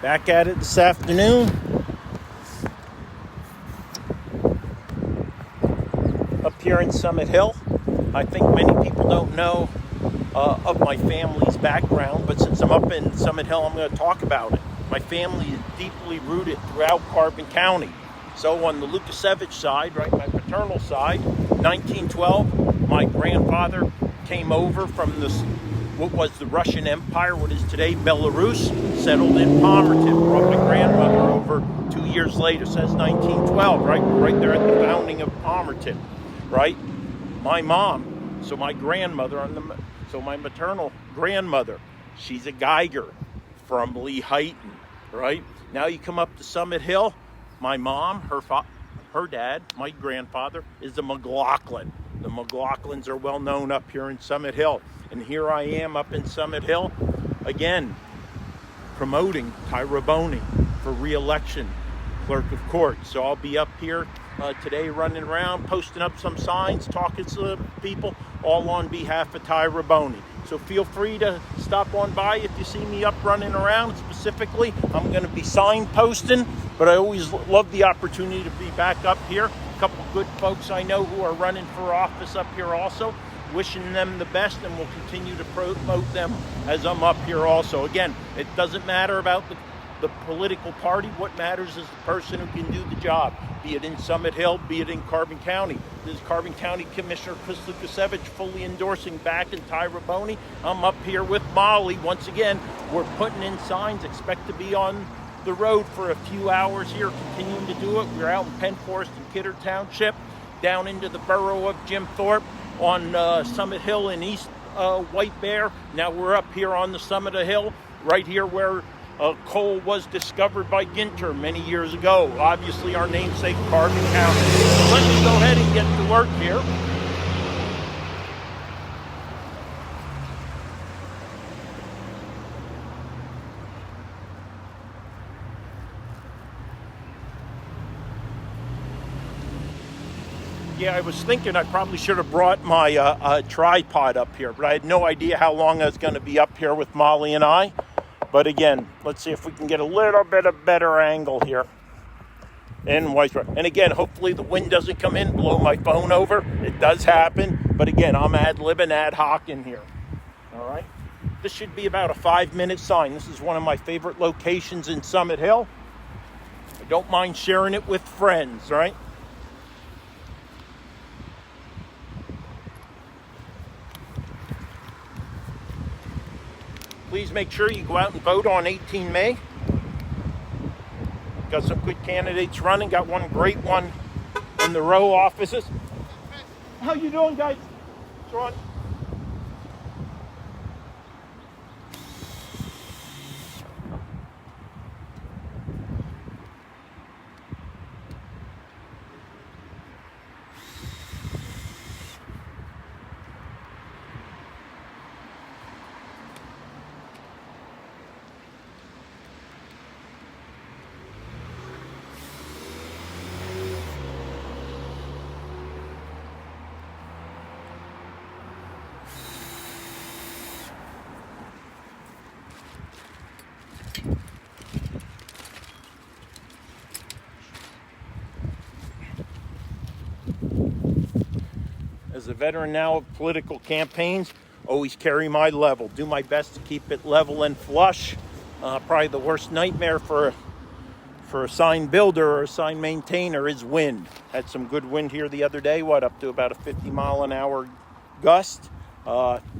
Back at it this afternoon. Up here in Summit Hill. I think many people don't know of my family's background, but since I'm up in Summit Hill, I'm going to talk about it. My family is deeply rooted throughout Carbon County. So on the Lukasiewicz side, right, my paternal side, 1912, my grandfather came over from this, what was the Russian Empire, what is today Belarus, settled in Palmerton, brought my grandmother over 2 years later, says 1912, right there at the founding of Palmerton, right? My mom, so my grandmother, so my maternal grandmother, she's a Geiger from Lehighton, right? Now you come up to Summit Hill, my mom, her dad, my grandfather, is a McLaughlin. The McLaughlins are well known up here in Summit Hill. And here I am up in Summit Hill, again, promoting Tyra Boney for re-election, clerk of court. So I'll be up here today running around, posting up some signs, talking to people, all on behalf of Tyra Boney. So feel free to stop on by if you see me up running around. Specifically, I'm going to be sign posting, but I always love the opportunity to be back up here. A couple good folks I know who are running for office up here also. Wishing them the best, and we'll continue to promote them as I'm up here also. Again, it doesn't matter about the political party. What matters is the person who can do the job, be it in Summit Hill, be it in Carbon County. This is Carbon County Commissioner Chris Lukasiewicz fully endorsing back in Tyra Boney. I'm up here with Molly. Once again, we're putting in signs, expect to be on the road for a few hours here, continuing to do it. We're out in Penn Forest and Kidder Township, down into the borough of Jim Thorpe, on Summit Hill in East White Bear. Now we're up here on the summit of hill, right here where coal was discovered by Ginter many years ago. Obviously our namesake, Carbon County. So let me go ahead and get to work here. Yeah, I was thinking I probably should have brought my tripod up here, but I had no idea how long I was going to be up here with Molly and I. But again, let's see if we can get a little bit of better angle here in Whitesboro. And again, hopefully the wind doesn't come in, blow my phone over. It does happen, but again, I'm ad-libbing ad hoc in here. All right, this should be about a 5-minute sign. This is one of my favorite locations in Summit Hill. I don't mind sharing it with friends, right? Please make sure you go out and vote on 18 May. Got some good candidates running. Got one great one in the row offices. How you doing, guys? Sean? As a veteran now of political campaigns, always carry my level. Do my best to keep it level and flush. Probably the worst nightmare for a sign builder or a sign maintainer is wind. Had some good wind here the other day, up to about a 50-mile-an-hour gust.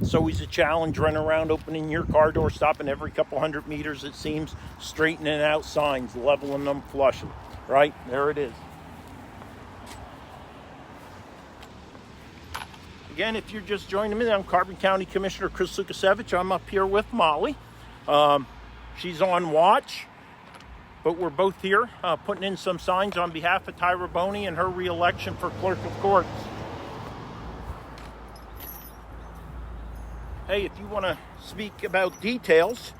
It's always a challenge running around, opening your car door, stopping every couple hundred meters, it seems, straightening out signs, leveling them, flushing. Right, there it is. Again, if you're just joining me, I'm Carbon County Commissioner Chris Lukasiewicz. I'm up here with Molly. She's on watch, but we're both here putting in some signs on behalf of Tyra Boney and her re-election for clerk of courts. Hey, if you want to speak about details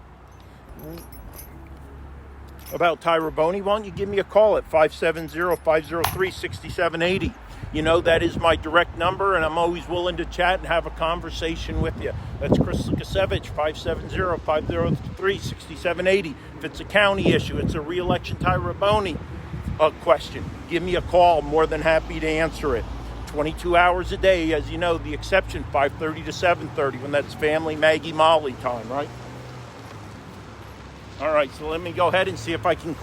about Tyra Boney, why don't you give me a call at 570-503-6780. You know, that is my direct number, and I'm always willing to chat and have a conversation with you. That's Chris Lukasiewicz, 570-503-6780. it's a county issue, it's a re-election Ty Raboni question, give me a call. I'm more than happy to answer it. 22 hours a day, as you know, the exception 5:30 to 7:30 when that's family Maggie Molly time, right? All right, so let me go ahead and see if I can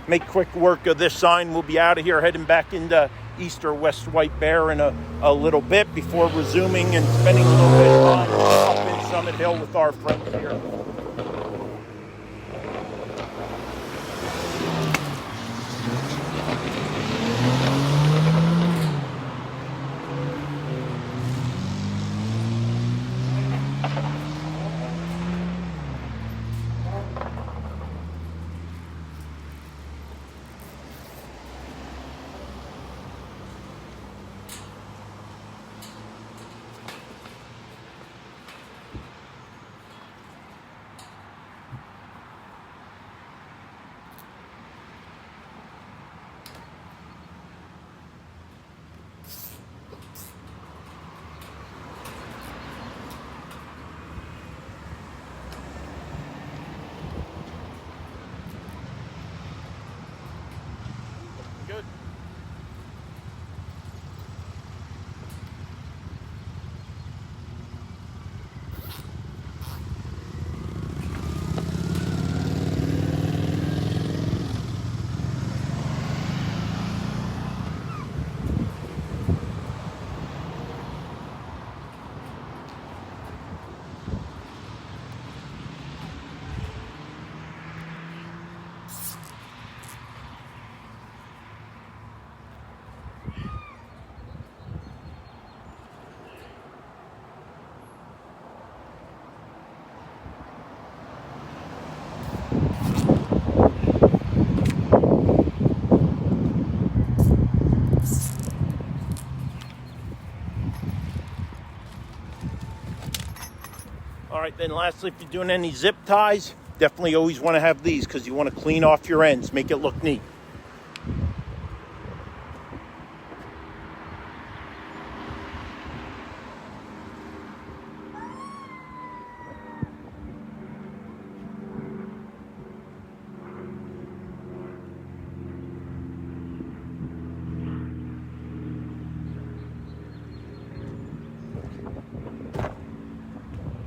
make quick work of this sign. We'll be out of here heading back into East or West White Bear in a little bit before resuming and spending a little bit of time up in Summit Hill with our friends here. Good. All right, then lastly, if you're doing any zip ties, definitely always want to have these because you want to clean off your ends, make it look neat.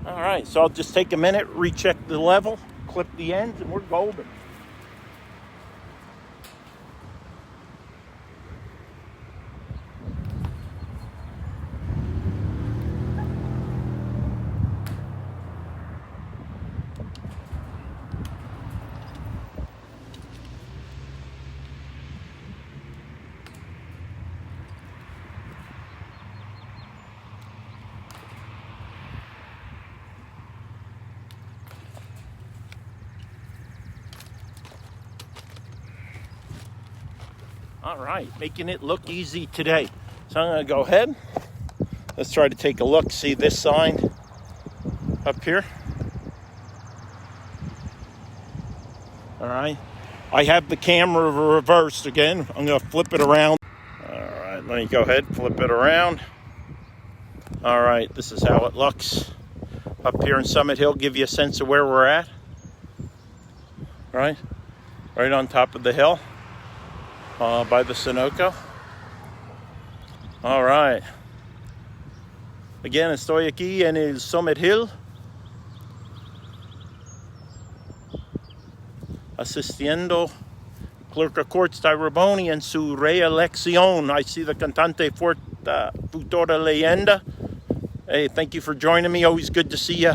All right, so I'll just take a minute, recheck the level, clip the ends, and we're golden. All right, making it look easy today. So I'm gonna go ahead. Let's try to take a look, see this sign up here. All right, I have the camera reversed again. I'm gonna flip it around. All right, let me go ahead, flip it around. All right, this is how it looks up here in Summit Hill. Give you a sense of where we're at. Right on top of the hill. By the Sunoco. All right. Again, estoy aquí en el Summit Hill, asistiendo Clerk of Courts Ty Raboni en su reelección. I see the cantante futura leyenda. Hey, thank you for joining me. Always good to see you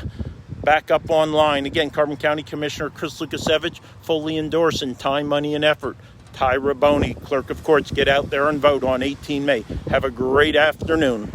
back up online. Again, Carbon County Commissioner Chris Lukasiewicz, fully endorsing time, money, and effort. Ty Raboni, Clerk of Courts, get out there and vote on 18 May. Have a great afternoon.